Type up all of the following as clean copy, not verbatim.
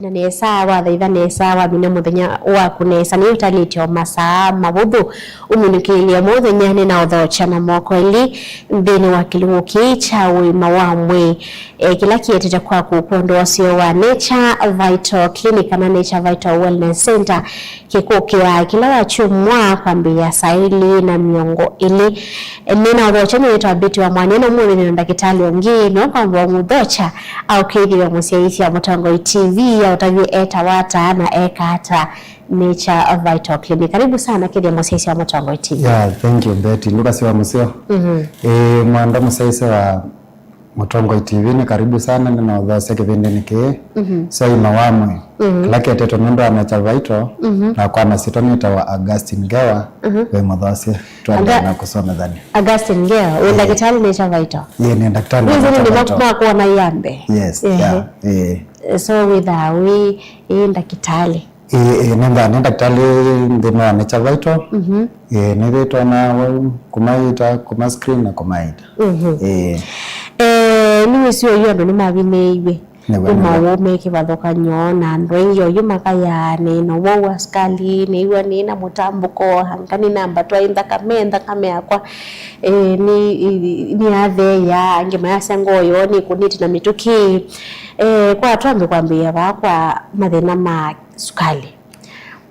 Na ni sawa thaitha ni sawa mina muthenya wa kunesa ni utalite o masaa mabuthu umunikiria muthenya ni na uthocha na mokweli thini wa kilungu kicha wima wa mwi kila kietete kwa kupondo wasio wa Nature Vital Clinic na Nature Vital Wellness Center kikukiwa kila wachumwa kwambia saili na miongo ili nina uthocha ni utabiti wa mwaneno mwini ni ndakitali ongino kwa muthocha au kidi wa musiaisi ya Mutongoi TV utavi eta wata na eka hata Nature Vital Clinic. Karibu sana kidi musiaisi wa Mutongoi TV. Yeah, thank you Betty. Lucas wa museo. Mwanda musiaisi wa Mutongoi TV ni karibu sana na udhose kipindi niki. So imawamwe. Kila kiateto nendo wa Nature Vital na kwa nasitonita wa Augustine Ngewa we mudhose tuanda na kusome dhani. Augustine Ngewa, we ndakitali Nature Vital? Yeah, ni ndakitali Nature Vital. Wizini ni mwa na yambe? Yes, yeah. So with that, we ndakitali? Nenda kitali ndino wa Nature Vital. Nivito na kumaita, kuma screen na kumaita. Niwe siyo yondo ni mawine iwe. Umawo meki wathoka nyona ndwengi oyu makaya no wowa skali ni iwe ni na mutambuko hankani namba twa inda kame akwa ni athe ya ngema ya sengoyo ni kuniti na mituki kwa twambe kwambia bakwa mathina ma sukali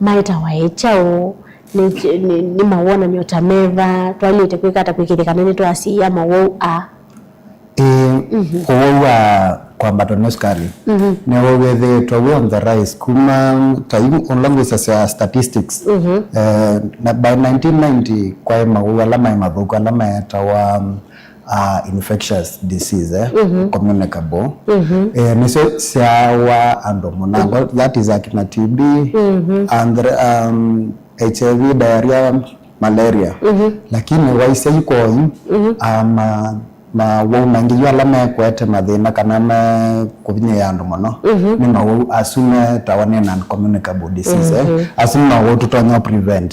maita waechao ni mawona myota meva twalite kwikata kwikirikana ni twasiya mawo Owa kwa mbato sukali ne wethe twawe on the rise kuma time on language as statistics na by 1990 kwa mawu alama mathuku alama yatawa infectious disease communicable niso siawa ando munango that is akina TB and HIV diarrhea malaria lakini waise iko ma wonangi yo alama kwete mathina kana ma kubinya yandu muno ni ma asume tawane non communicable disease asuma wo tutonya prevent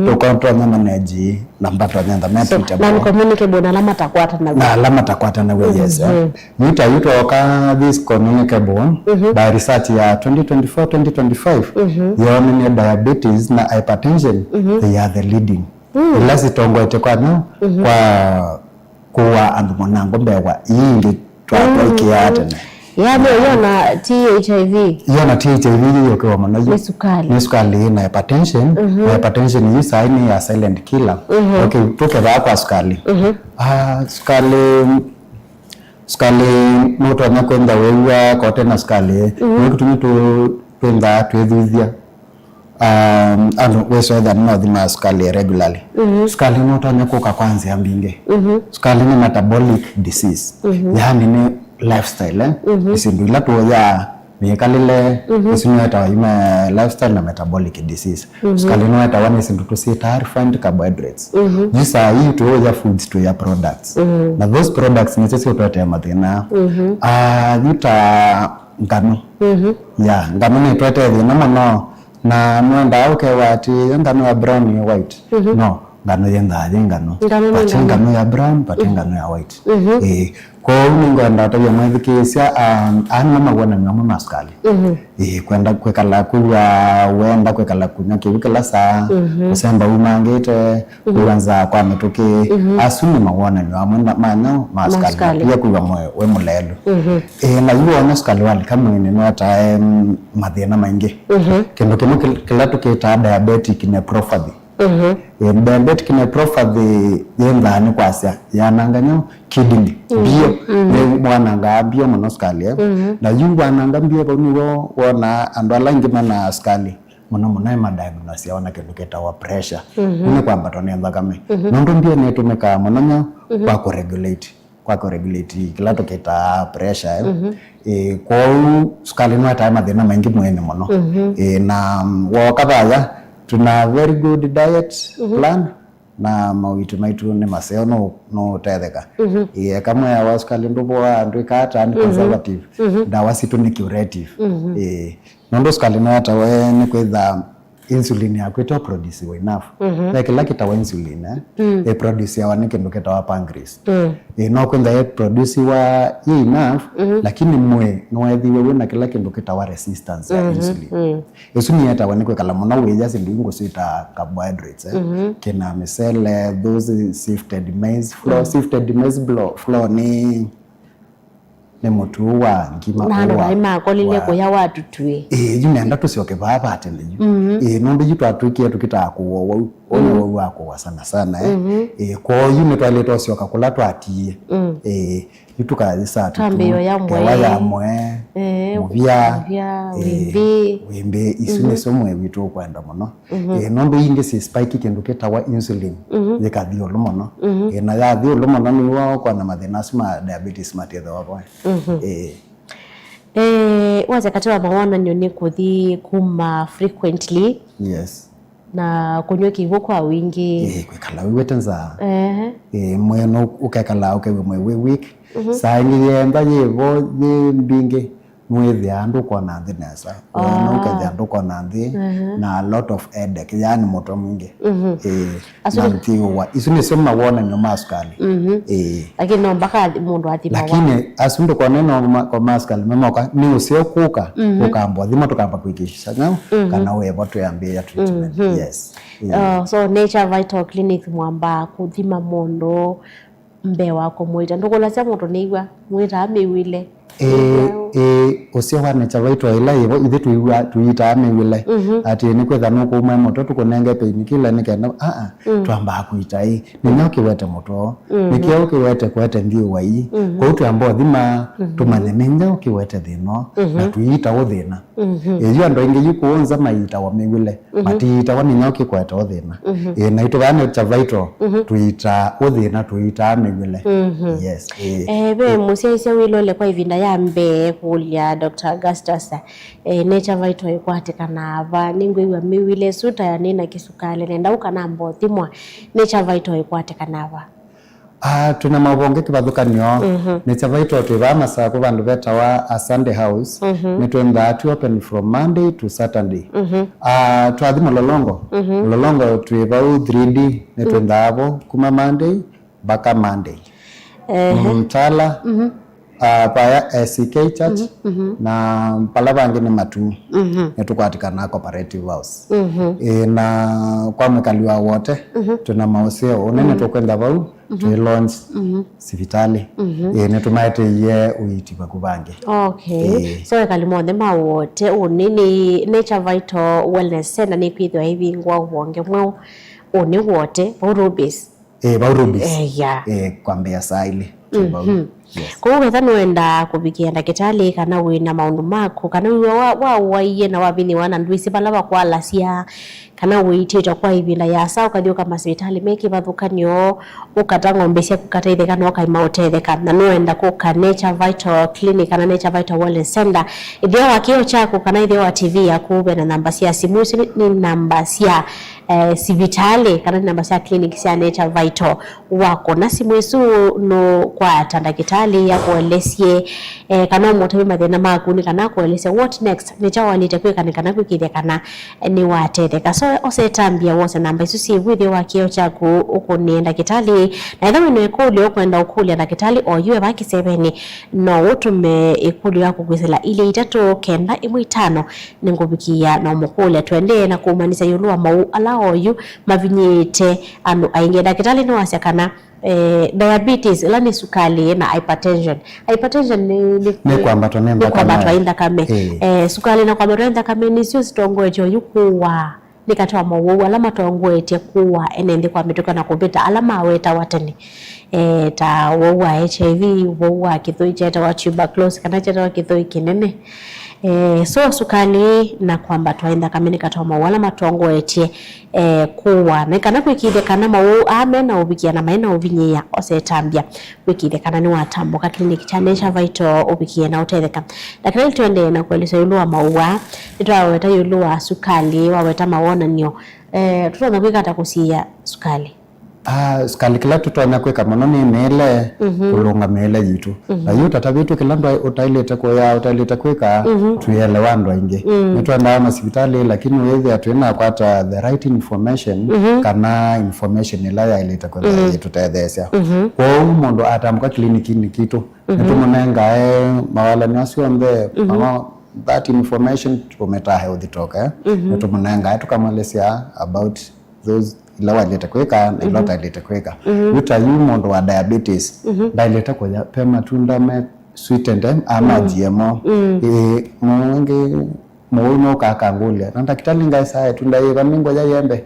to control manage namba twanya method non communicable na alama takwata na yes yuto ka this communicable by research ya 2024-2025 yoni diabetes na hypertension they are the leading ilasi tongo etekwana kwa andu monango mbewa yingi twatwaike atene yabe yona THIV yo kwa manaji ni sukali na hypertension hypertension is sign ya silent killer okay toke ba kwa sukali sukali moto na kwenda wewa kwa tena sukali kutumia twenda twethithia weso that no the sukali regularly sukali moto na kuka kwanza mbinge sukali ni metabolic disease yani ni lifestyle isindula to ya mikalile isinu eta ima lifestyle na metabolic disease sukali no eta one isindu to say refined carbohydrates these are you to your foods to your products na those products necessary to ya mathina yuta ngano ya ngano ni twete thina muno na mwenda wati ngano ya brown ya white no ngano yenda ngano ngano ya brown ngano ya white kwa ningo ndata ya mwithikisia ana magwana ngamo maskali kwenda kwekala kuwa wenda kwekala kunya kibikala saa kusemba umangete kuanza kwa metoke asuni magwana ngamo manyo maskali ya kuwa moyo we mulelo na yuo na skali wali kama ni nota mathina maingi kendo kila tukita diabetic nephropathy diabetic nephropathy yenda ni kwasya yananganyo kidney bio ne mwananga bio monoskali na yungwananga bio boniwo wona andwala ngima na skali muno ma diagnosis yaona keduketa wa pressure ni kwamba tonenza kame nondo mbio netumeka mononyo kwa regulate kila toketa pressure kwa skali no ata mathina maingi mwene muno na wakabaya tuna very good diet plan na mawitu maitu ni maseo no tetheka kama ya waskali nduboa ndwikata ni conservative dawa situ ni curative nondo skali no ata we ni kwitha insulin yaku ito produce enough kila kitawa insulin produce yawa ni kindu kitawa pancreas no kwenda produce wa enough lakini mwe nwethiwe wina kila kindu kitawa resistance ya insulin isu ni yatawa ni kwekala muno wija sindu ingo sita carbohydrates kina misele those sifted maize flour ni mutu wa ngima wa na kolile ko ya watu tue yunenda tusioke baba atende nombe jitu atukie tukita kuwo ono wako sana ko yume twale tosioka kula twatie ituka isa tambeyo ya mwe muvya wimbe isune somwe bitu kwenda muno nombe yinde si spike kindu kitawa insulin yikathio lumono na yathio lumono ni wo kwa na mathina sima diabetes matetho wapo waza katiwa mawana nyoni kuthi kuma frequently yes na kunywa kivu kwa wingi kwikala wiwetenza mweno ukekala ukewe mwe week saini yenda yevo mbinge mwethi andu kwa nanthi nesa no kethi andu kwa nanthi na a lot of headache yani moto mwingi nanthi wa isu ni sema wona no maskali lakini no mpaka mundu athima lakini asundu kwa neno kwa maskali memoka ni usio kuka ukambwa thima tukamba kwikisha no kana wewe tu yambia treatment yes so Nature Vital Clinic mwamba kuthima mondo mbe wako mwita ndukola cia moto neigwa mwita amiwile usio wa Nature Vital ila yevo ithe tuita amiwile ati ni kwetha no kuma moto tukunenge peini kila nikenda twamba kuita ni nyoki wete moto nikio kiwete kwete ndio wai kwa utu ambao thima tumane menja ukiwete thino na tuita uthina iyo ndo ingi yukuonza maita wa miwile matiita wa nyoki kwete uthina na ituga Nature Vital tuita uthina tuita amiwile yes be musia isia wilole kwa ivinda ya mbe kulia Dr. Augustus Nature Vital ikwatikana ava ningwe miwile suta ya nina kisukale nenda ukana mbothimwa Nature Vital ikwatikana ava tuna mabonge kibathukanio Nature Vital twivama saa ku bandu betawa a Sunday house ni twenda open from Monday to Saturday twathi mulolongo twivau 3D ni twenda avo kuma Monday baka Monday Mtala paya SK Church na pala bangi ni matu netukwatikana cooperative house na kwa mekaliwa wote tuna mausio unene tukwenda vau tu launch sivitali netumaite ye uiti bakubange so kalimone mawote unini Nature Vital Wellness Center ni kwithwa hivi ngwa wonge mwe uni wote Baurubis kwa mbea saili kwa wetha nwenda kubikia ndagitari kana wina maundu mako kana wa waiye na wabini wana ndwisi bala bakwalasia kana wiititwa kwa ibinda ya saa ukathio kama hospitali meki bathukanio ukata ng'ombe cia kukateitheka no kaima utetheka na nwenda kuka Nature Vital Clinic kana Nature Vital Wellness Center ithio wakio chako kana ithio wa TV yaku be na namba cia simu ni namba cia sivitali kana namba cia clinic cia Nature Vital wako na simu isu no kwa tandagitali ya kuelesie kana motewe mathina maku ni kana kuelesia what next ni chawa litekwe kana kwikithia kana ni watetheka so osetambia wose namba isu si withi wakio chaku ukuni ndagitali na ithawe no ikuli ukwenda ukuli ndagitali o yue baki 7 no utume ikuli yako kwisela ile 395 ningubikia na mukule twende na kumanisa yulua mau ala oyu mavinyite anu ainge ndagitali no asiakana diabetes lani sukali na hypertension ni kwambatwa nenda kwambatwa inda kame sukali na kwambatwa inda kame ni sio sitongoejo yukuwa nikatoa mawu alama tongoetie kuwa enende kwa mituka na kumbita alama weta watani ta wowa HIV wowa kithoi cheta wa tuberculosis kana cheta wa kithoi kinene so sukali na kwamba twaenda kamene katoa mawala matongo etie kuwa na kana kwikide kana mawu ame na ubikia na maina ubinyia osetambia kwikide kana ni watambo ka clinic cha Nature Vital ubikie na utetheka lakini twende na kueleza yulua mauwa itaweta yulua sukali waweta mawona nyo tutaanza kwikata kusia sukali skali kila tutona kweka mono ni mele kulunga mele yitu ayo tatavitu kila ndo utaileta kweka tuelewandu inge nitwenda masipitali lakini wewe atwena kwata the right information kana information ila ya ileta kweka yitu taedhesya kwa umondo atamuka kliniki ni kitu nitumunenga mawala niwasiombe mama that information tumeta health talk nitumunenga tukamalesia about those ilawa ileta kweka na ilota ileta kweka yuta yumondo wa diabetes ileta kwa pema tunda me sweetened ama GMO mwengi kakangulia na daktari ngaisa tunda yeba mingo ya yembe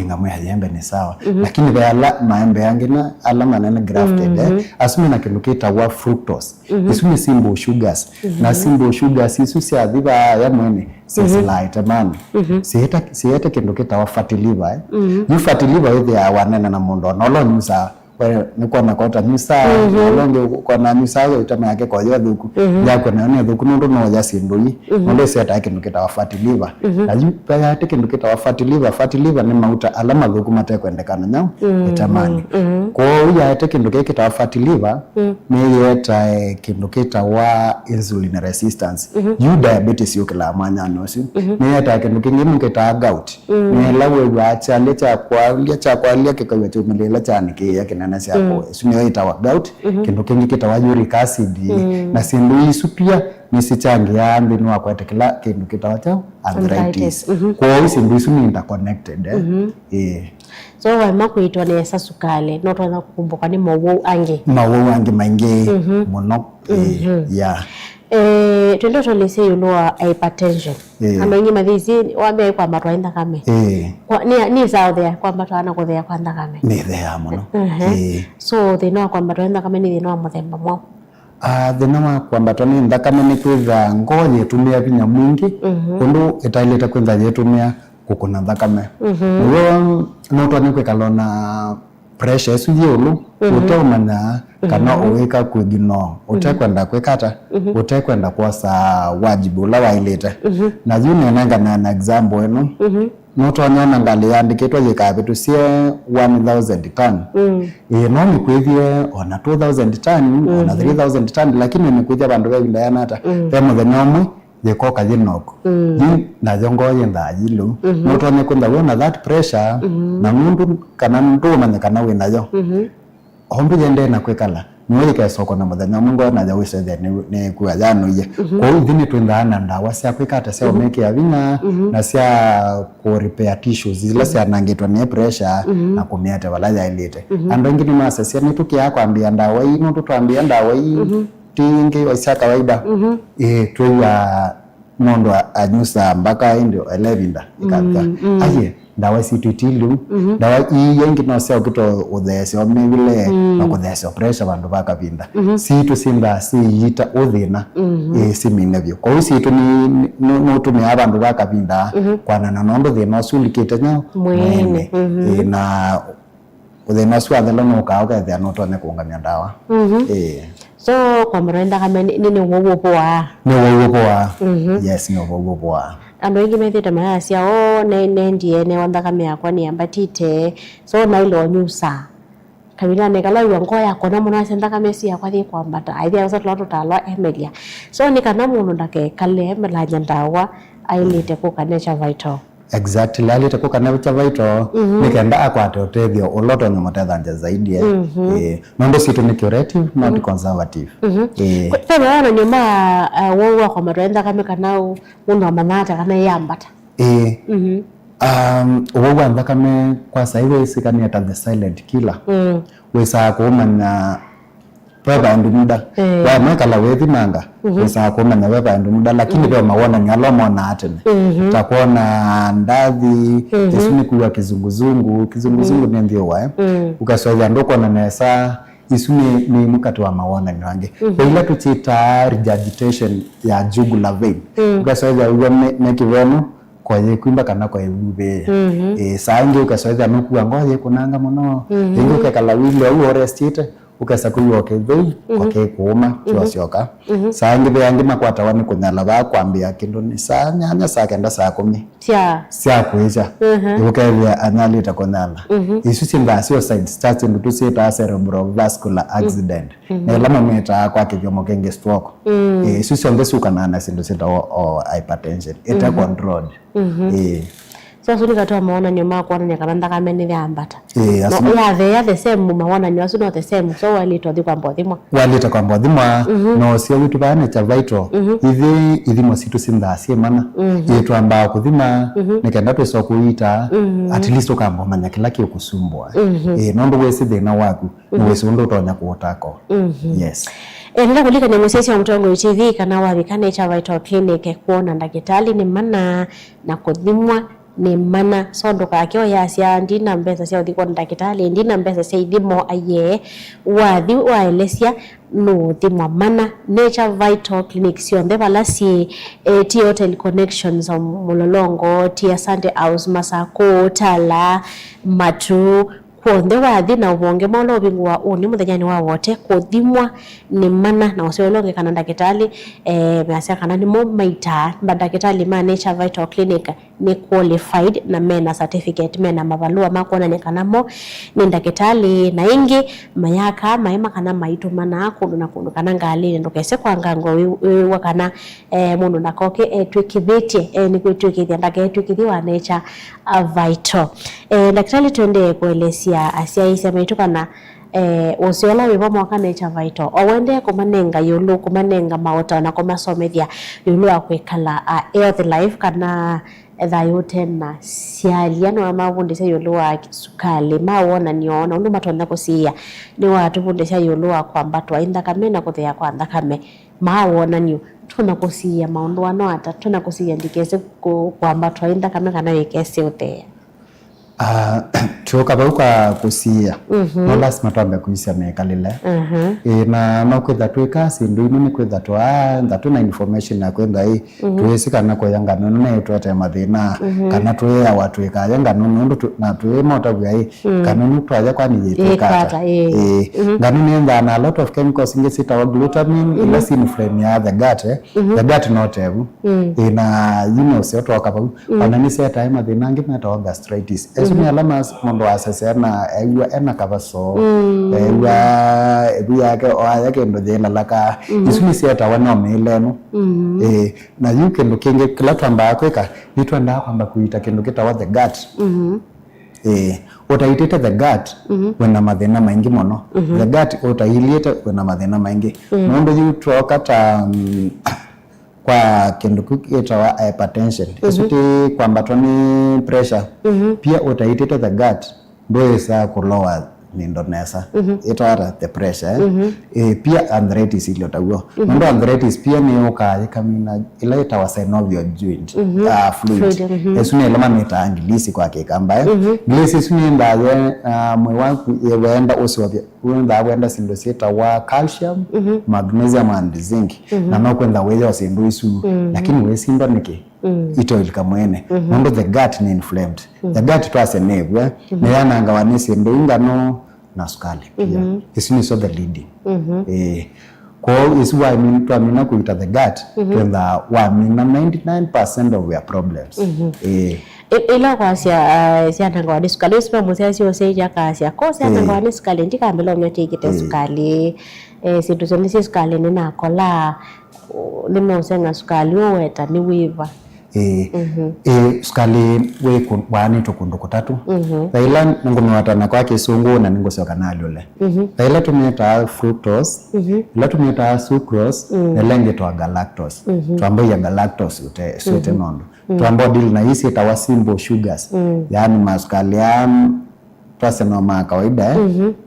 ngamwe ya yembe ni sawa lakini bala maembe yangina alama nene grafted asumi na kilukita wa fructose isumi simple sugars na simple sugars isusi adhiba ya mwene light man sieta kilukita wa fatty liver you fatty liver hivi ya wanene na mundo nolo nyusa niko na kota misa longe kwa na misa itama yake kwa hiyo dhuku yako na ne dhuku ndo no ya sindui ndo seta yake ndukita wa fatty liver lazima paya yake ndukita wa fatty liver ni mauta alama dhuku mate kwendekana nyao itamani kwa hiyo yake ndukita wa fatty liver ni yeta kindukita wa insulin resistance you diabetes yokela manya nosi ni yeta yake ndukita gout ni lawe wa chale cha kwa lia kikawe tumelela chani ke yake na hapo sio itawa gout kindu kingi kitawa uric acid na sindu isu pia nisichangi ya mbinu wa kwete kila kindu kitawa cha arthritis kwa hiyo sindu isu ni interconnected so wema kuitwa ni esa sukale no twana kukumbuka ni mawo ange maingi mono twende tolese yuloa hypertension amengi mathisi wambe kwa matwainda kame ni sao there kwa matwana ko there kwa ndakame ni there mono so they know kwa matwainda kame ni no muthemba mwa thina kwa matwani ndakame ni kwitha ngoje tumia vinya mwingi kundu itaileta kwitha yetumia kukuna thakame no twani kwikalona pressure isu yulu uteumanya kana uweka kwigino utekwenda kwekata utekwenda kwa sa wajibu la wailete na yune nanga na example eno noto anyana ngali yandiketwa yikabitu sie 1000 ton no ni kwithie ona 2000 ton ona 3000 ton lakini ni kwithia bandu bebinda nata pemo the nomwe yekoka jinoko na jongo yenda yilu noto ne kwenda wona that pressure na mundu kana ndo manya kana wina yo hombe yende na kwekala niwe ka soko na muthenya mungu na ja wise ne kuya jano ye kwa hiyo thini twindana ndawa cia kwikata cia omeke ya vinya na cia ku repair tissues zile cia nangitwa ne pressure na kumiate wala ya ilete ando ingini masa cia ni tukia kwambia ndawa hii no tutwambia ndawa hii tingi wa kawaida tuya mondo anyusa mpaka ndio 11 ikaka aye dawa situtilu dawa yengi no sio kito uthese omevile na kuthese pressure bandu bakapinda situ simba siita uthina siminevyo kwa hiyo situ ni no tumia abandu bakapinda kwana na nondo thina usulikite nyo mwene na uthina swathelo no kaoka thia no tone kuungania dawa so kwa mrenda kama nini wowo poa yes ni wowo poa ando ingi methite maya cia ne ndie ne wanda kama yakwa ni ambatite so na ilo nyusa kabila ne kala yongo yako na muna senda kama cia kwa thi kwa mbata aithia sa tlo talwa emelia so ni kana mundu ndake kale emela nyandawa ailite ko kanecha vital exactly alite ko kanecha vital nikenda akwate utethio uloto ni mutethanja zaidi nondo situ ni curative not conservative kwa na nyuma wowo kwa matwenda kama kanao mundu amanata kana yambata wowo ndakame kwa saiwe sikani ata the silent killer wesa kumanya pepa ndumuda wa makala wethi manga wesa kumanya pepa ndumuda lakini pia maona nyalomo na atene takuona ndathi isuni kuwa kizunguzungu ni ndio wa ukaswaja ndoko na nesa isuni ni mukati wa mawana ni wange ila tuchita regurgitation ya jugular vein ukaswaja uwe mekiwemo kwa yekwimba kana kwa yube sainge ukaswaja nuku ngoje kunanga muno ingo kala wile au orestite ukesa kuyoke thei okay kuuma chiosioka saa ngi yangi makwata wani kunyala ba kwambia kindu ni saa nyanya saa kenda saa 10 sia kuicha ukevya anyali ta kunyala isu simba sio side start ndu sita cerebrovascular accident na lama meta kwa kivyomo kenge stroke isu songe sukana na sindu sita o hypertension ita controlled so suri katoa maona nyuma kwa nani kana ndaka meni vya ambata no ya the same maona nyuma so not the same so walito thi kwa mbothimwa no sio vitu bana cha vital ithi mo situ sinda sie mana yetu ambao kuthima nikenda peso kuita at least ukambo manya kila kio kusumbwa nondo wesi thina waku no wesi ndo tonya kuotako yes nenda kulika ni musesi wa Mtongo TV kana wabikane cha Vital Clinic kuona ndagitali ni mana na kuthimwa ni mana sondo kakio ya sia ndina mbesa sia uthikwa ndagitali ndina mbesa sia ithimo aye wathi waelesia no thimwa mana Nature Vital Clinic sionde balasi ti hotel connections mulolongo ti Asante House Masako Tala Matu kuonde wathi na ubonge molo bingwa uni muthanyani wa wote kuthimwa ni mana na usiolonge kana ndagitali measia kana ni mo maita ndagitali ma Nature Vital Clinic ni qualified na mena certificate mena mavalua makona ni kana mo ni ndagitali na ingi mayaka maima kana maitu mana kundu na kundu kana ngali ndokese kwa ngango wa kana mundu nakoke twikithite ni kwitwikithia ndagitwikithia wa Nature Vital daktari twende kuelezea asia isa maitukana usiola wibo mwaka Nature Vital owende kumanenga yulu kumanenga maota na kumasomethia yulu akwikala health life kana thayo tena sialiano amavundisha yulu wa sukali mawona niona undu matona kusia ni watu fundisha yulu wa kwamba twainda kame na kuthea kwanda kame mawona niyo tuna kusia maundu ano ata tuna kusia ndikese kwamba twainda kame kana wekese uthea tuoka bauka kusia no lazima twambe kuisia mekalile na no kwitha twika sindu ino ni kwitha tuna information na kwenda hii tuwesikana kwa yanga nono na twete mathina kana tuwe watu ikayanga nono na tuwe motabu hii kana twaje kwa ni yeteka ngani nenda na a lot of chemicals ingesita wa glutamine ila sin frame ya the gut not have ina sio toka bau anani seta mathina ngi meta gastritis ni alama mondo asesena ena kabaso yake oyake ndo dela laka isuni siata wana meleno na yuke ndo kenge kila twamba kweka nitwanda kwamba kuita kendo kita wa the gut utaitete the gut wena mathina maingi mono the gut utailiete wena mathina maingi mondo yutoka ta kwa kendo kukita hypertension isuti kwamba toni pressure pia utaitete the gut ndo isa kulower nindonesa itwara the pressure pia arthritis ile utaguo ndo arthritis pia ni ukaye kamina ile itawa synovial joint fluid esune lama metaangilisi kwa kikamba glisi esune ndaye mwe wangu yenda oswabia wenda wenda sindo sita wa calcium magnesium and zinc na nokwenda wewe osindu isu lakini we sindo niki ito ilikamwene ndo the gut ni inflamed the gut twase nebwe na yana ngawanisi ndo ingano na sukali pia isini so the leading kwa is why to amina kuita the gut kwenda wa mina 99% of your problems ila kwa sia nanga wa sukali usipa musesi oseja kasi akosa nanga wa sukali ndika mbele nyote ikite sukali situ zonisi sukali nina kola limo senga sukali weta ni wiva sukali we wani tukundu kutatu taila ngumewatana kwa kisungu na ningosoka nalo le taila tumeta fructose ila tumeta sucrose na lenge to galactose tuambo ya galactose ute nondo tuambo deal na hisi tawa simple sugars yani masukali twasema kawaida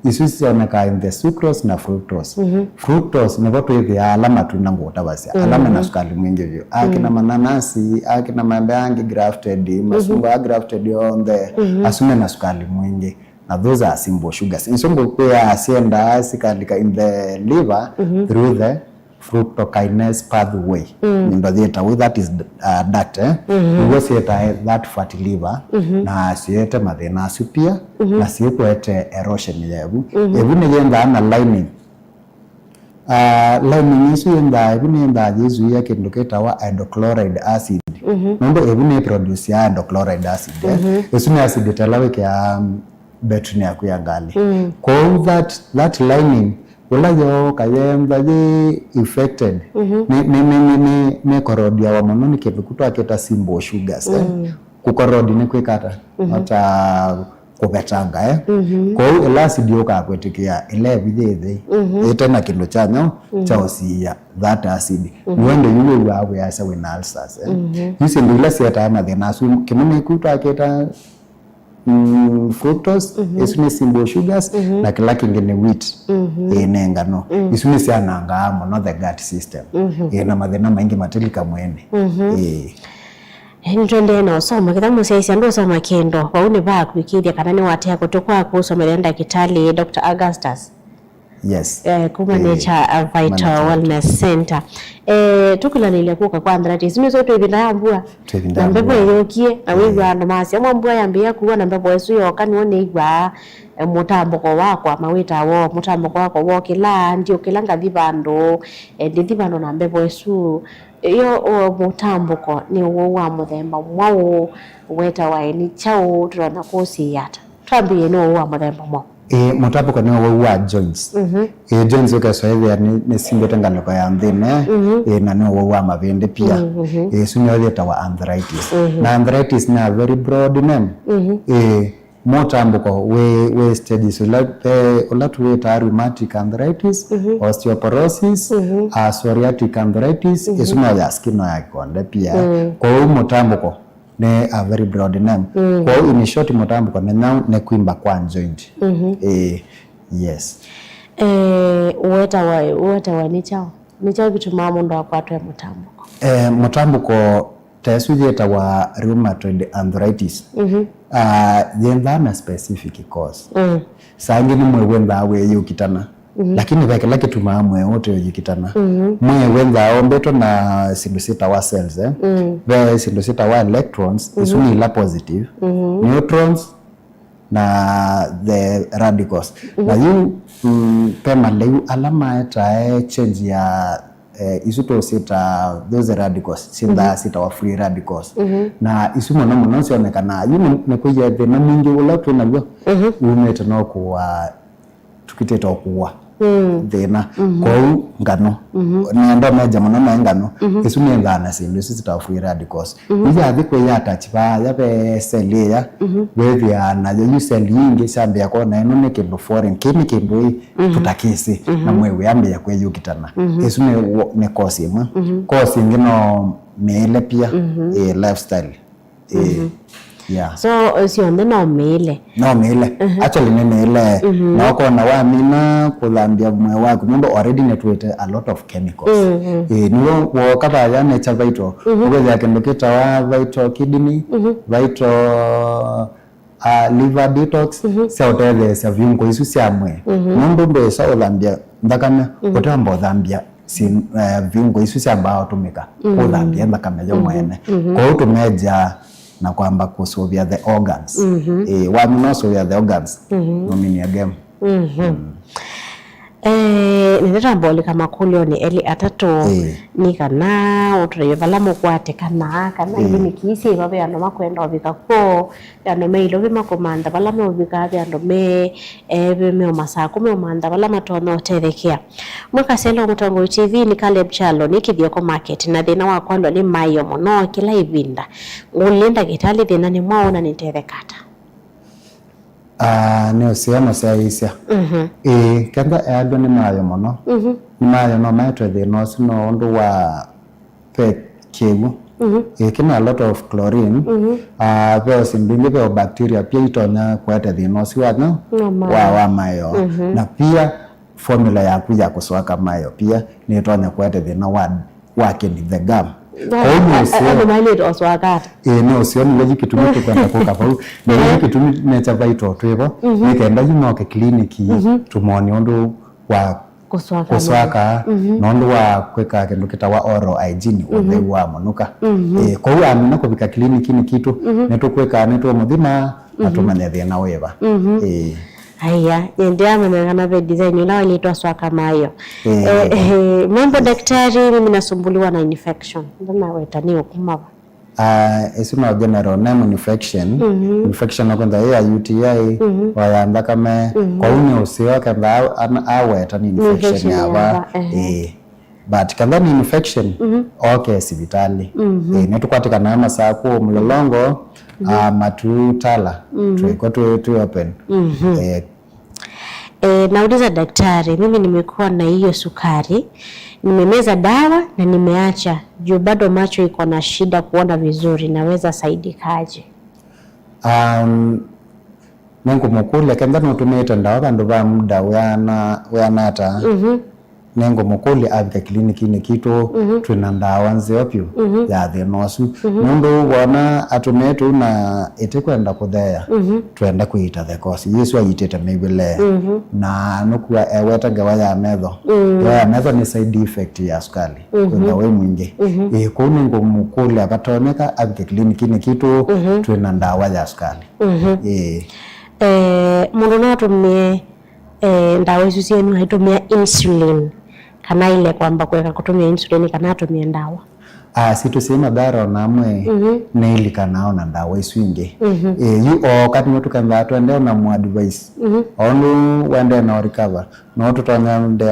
isusi oneka in the sucrose na fructose fructose ni voto hivi alama tunangota basi alama na sukari mwingi hivyo akina mananasi akina maembe grafted masungwa grafted on the asume na sukari mwingi na those are simple sugars insongo kwa asienda sikalika in the liver through the fructokinase pathway ndo theta with that is duct niguo cieta that fatty liver na ciete mathina acio pia na cikwete erosion yebu ebu ni genda na lining lining icio yenda ebu ni yenda jizu ya kindu kitawa hydrochloride acid nondo ebu ni produce ya hydrochloride acid icio ni acid talawe kia betri yaku ya ngali kwa that lining ulayo kayemba je infected ne korodia wa mono ni kindu kutwa kita simple sugars kukorodi ni kwikata hata kubetanga kwa hiyo ila acid yoka kwetikia ile bidhe ite na kindu chanyo cha osia that acid wende yule wawe asa when ulcers yuse ndila siata na thina su kimene kutwa kita fructose isuni simple sugars na kila kingine wheat ine ngano isuni siananga mono the gut system ina mathina maingi matilika mwene Ntonde no soma kithamu cia ndo soma kendo waune ba kwikiria kana ni watea kutukwa kusomera ndagitari Dr. Augustus. Yes. Kuma Nature Vital Wellness Center. Tukulanile kuka kwa arthritis ni zote ibinda yambua. Na mbebo yokie na wigwa ndo masi amwambua yambia kuwa na mbebo yesu yoka ni one igwa mutambuko wako amawita wo mutambuko wako wo kila ndio kilanga thibando ndithibando na mbebo yesu iyo mutambuko ni wo wa muthemba mwa weta wa ni chao turana kosi yata twambie no wa muthemba mwa mutambuko ni wo wa joints joints ukaswahili ni singo tenganiko ya nthine na ni wo wa mavindi pia sunyo theta wa arthritis na arthritis na very broad name mutambuko we stages ulatuweta rheumatic arthritis osteoporosis psoriatic arthritis isuma ya skin ya konde pia kwa hiyo mutambuko ne a very broad name kwa hiyo in short mutambuko ne kuimba kwa joint yes uweta wa ni chao gituma mundu akwatwe mutambuko mutambuko tesujeta wa rheumatoid arthritis yenda na specific cause sangi ni mwenda we yukitana lakini vekela kituma mwe wote yukitana mwe wenda ombeto na sindosita wa cells ve sindosita wa electrons isuni la positive neutrons na the radicals na yu pema leu alama eta change ya isuto sita those radicals sita wa free radicals na isumo na mwanansi onekana yuni nekuya thina mingi ula tunagwa umete no kuwa tukiteta okuwa thina kwa ngano ni ndo meja mwana ngano isuni ngana sindu sita wa free radicals ija thiko ya touch ba ya be cell ya wewe ya na yo cell yingi sambe yako na eno ne kindu foreign kimi kindu tutakisi na mwewe ambe ya kweyo kitana isuni ne kosi kosi ngino mele pia lifestyle yeah so sio no mele actually ne mele na uko na wa mina kulambia mwe wako mundo already netwete a lot of chemicals niwo wo kaba ya Nature Vital ugo ya kendoketa wa vital kidney vital liver detox sautele sa viungo isu siamwe mundo ndo sa ulambia ndakana utamba dhambia si viungo isu siamba utumika udhambia ndakana yo mwene kwa utumeja na kwamba kusovia the organs wa mnosovia the organs nomini again nitamboli kama kulio ni eli atato ni kana utreyo balamo kwate kana ili nikisi babe ando makwenda obika ko ando meilo bima komanda balamo obika ando me me masako me manda balama tono terekea mwaka selo mutongo TV ni Caleb Chalo nikithio ko market na thina wa kwalo ni mayo mono kila ivinda ulinda gitali thina ni mwaona ni terekata ne osiano saisia kanda ado ni mayo mono ni mayo no maitwe the no sino ndo wa kewu kina a lot of chlorine veo simbingi veo bacteria pia itonya kwete the no si wa mayo na pia formula ya kuja kuswaka mayo pia ni itonya kwete the no wake ni the gum no sio ni kitumike kwenda kukafa ni kitumike Nature Vital twevo nikaenda yino ke kliniki tumoni ondo wa kuswaka nondu wa kwika kindu kitawa oral hygiene uthei wa munuka kwa hiyo amina kubika kliniki ni kitu netukwika netu muthima natumanya thina wiva Haya, ndio maana ve design ila ilitwa swaka mayo. Mambo daktari, mimi nasumbuliwa na infection. Mbona wetani ukuma? Isima general name infection. Infection na kwenda ya UTI wayamba kama kwa uni usio kamba awetani infection yaba but kanda ni infection okay sibitali netukwateka na masaku mlolongo matutala tuko tu open nauliza daktari, mimi nimekuwa na hiyo sukari, nimemeza dawa na nimeacha juu bado macho iko na shida kuona vizuri, naweza saidikaje? Nengu mukule kenda nutumeta ndawa kandu ba muda weanata nengo mukuli abika kliniki ni kitu twina ndawa nziopyo ya thinosu mundu wona atumetu na itikwenda kuthea twenda kuita the course Yesu ayitete mibile na nukua eweta gawa ya metho ya metho ni side effect ya sukali kwa we mwingi kuni ngo mukuli abatoneka abika kliniki ni kitu twina ndawa ya sukali mundu no atumie ndawa isu cienu haitumia insulin kana ile kwamba kweka kutumia insulin kana atumia ndawa situsema daro namwe neili kanao na ndawa isu ingi kati mtu kamba twende na mu advice onu wende na recover no tutonya nde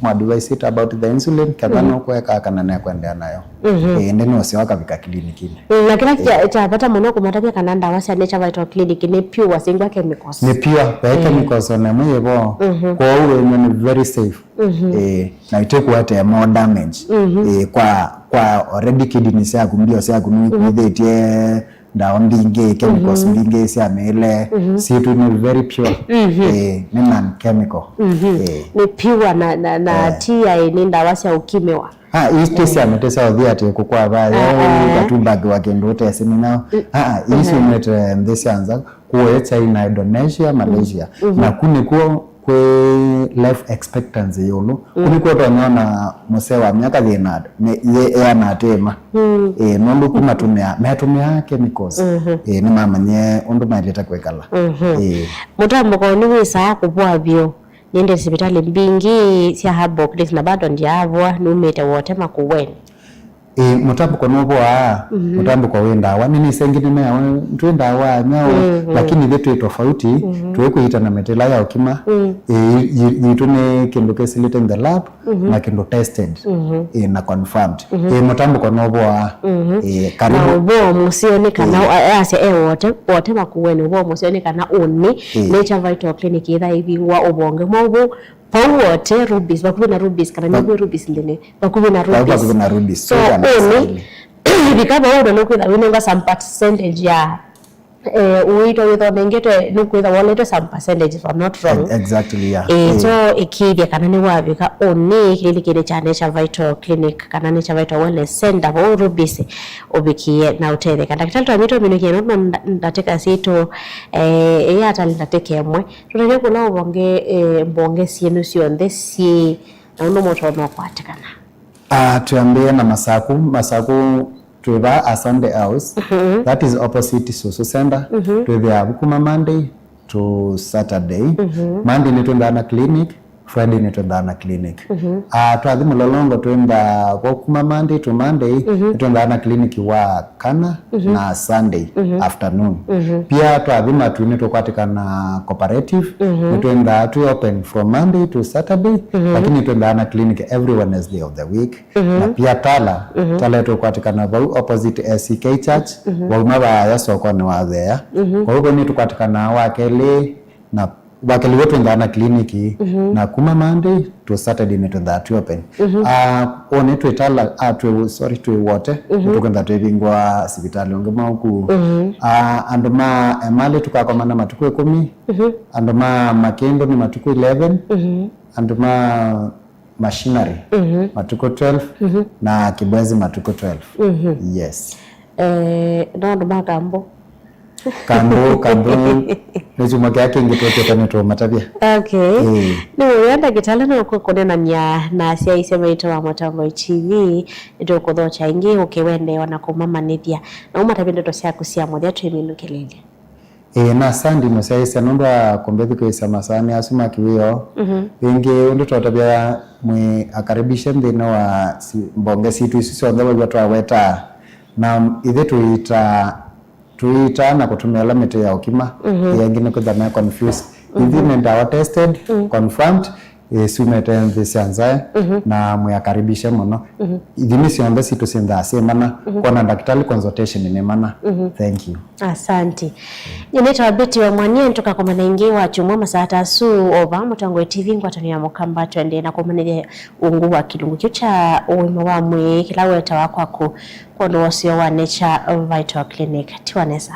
mu advice it about the insulin kada no kweka kana na kwenda nayo ndeni wasiwaka vika kliniki na kila chapata mono kumatakia kana ndawa cia Nature Vital Clinic ni pure single chemicals ni pure chemicals na mwebo kwa uwe ni very safe na itakuwa more damage kwa already kidney cia kumbio cia kunithitie ndawa mbingi chemicals mbingi cia mele situ ni very pure ni non chemical ni pure na TI ni ndawa cia ukimewa isi ametesa odhiati kukua vaya katumbagi wakendote semina isi umete ndesi anza kuwe China, Indonesia, Malaysia na kuni kwe life expectancy yolo kunikuwa tuanyona musewa miaka thina ye anatema nondu kumatumia chemicals ni mamanye undu maileta kwekala mutambo kwa ni wisa kubwa bio niende sibitali mbingi cia Herbal Clinic na bado ndiavwa numete wote makuweni mutambo kwa mutambo kwa ndawa nini sengine mea ndawa nyao lakini vitu tofauti tuwekuita na metela ya ukima yitune kindu kesilite in the lab na kindu tested na confirmed mutambo kwa karibu na ubo musione kana wote makuweni ubo musione kana uni Nature Vital Clinic itha ibingwa ubonge mobu wote rubis bakuwe na rubis kana nyago rubis ndene bakuwe na rubis so oni bikaba uno nokwitha winonga some percentage ya uito witho nengete nukwitha wonete some percentage if I'm not wrong exactly so ikithia kana ni wabika oni kile cha Nature Vital Clinic kana Nature Vital Wellness Center bo rubis ubikie na utele kana daktari amito minukie no ndateka sito yata ndateke mwe tunajua kuna bonge sienu cionthe si no moto no kwatikana tuambie na masaku tuiva a Sunday house that is opposite Soso Center tuiva bukuma Monday to Saturday Monday ni tuendana clinic Friday ni tuendana clinic tuadhi mulolongo tuenda bukuma Monday to Monday tuendana clinic wa kana na Sunday afternoon pia tuadhi matuni tukwatikana cooperative tuenda tu open from Monday to Saturday lakini tuendana clinic every Wednesday of the week na pia tala tukwatikana opposite SCK Church waumaba ya soko ni wazea kwa hiyo ni tukwatikana wakele na wakeli wetu ndana kliniki na kuma Monday to Saturday neto that open one to itala to wote tukenda twebingwa sibitali ngema huku andoma emali tukakomana matuku 10 andoma makendo ni matuku 11 andoma machinery matuku 12 na kibwezi matuku 12 yes ndo magambo kambu nechuma kyake ngitoteka to matabia. Okay. No yanda gitala no kukonena nya na cia isemaito wa Mutambo TV ndo kuthocha ingi ukiwende ona kumama nithia na umatabia ndo cia kucia muthia twiminukelele. Na sandi musaisa nundwa kombethi kwisa masani asuma kiwio ingi undu totabia mwe akaribisha ndina wa mbonge situ sisi ondaba watu aweta na ithe tuita na kutumia lamete ya ukima yengine kudhamia confused hivi nenda wa tested confirmed sumete mvisanza na muyakaribisha muno idhimi siombe situ sinda semana kwa na daktari consultation ni mana. Thank you. Asante. Nyeneta Beti wa Mwanie ntoka kwa manengi wa chumwa masata su oba Mutango TV ngwatani ya mukamba twende na kwa manengi ungu wa kilungu kiucha uwima wa mwe kila weta wako kwa ndo wasio wa Nature Vital Clinic. Tiwanesa.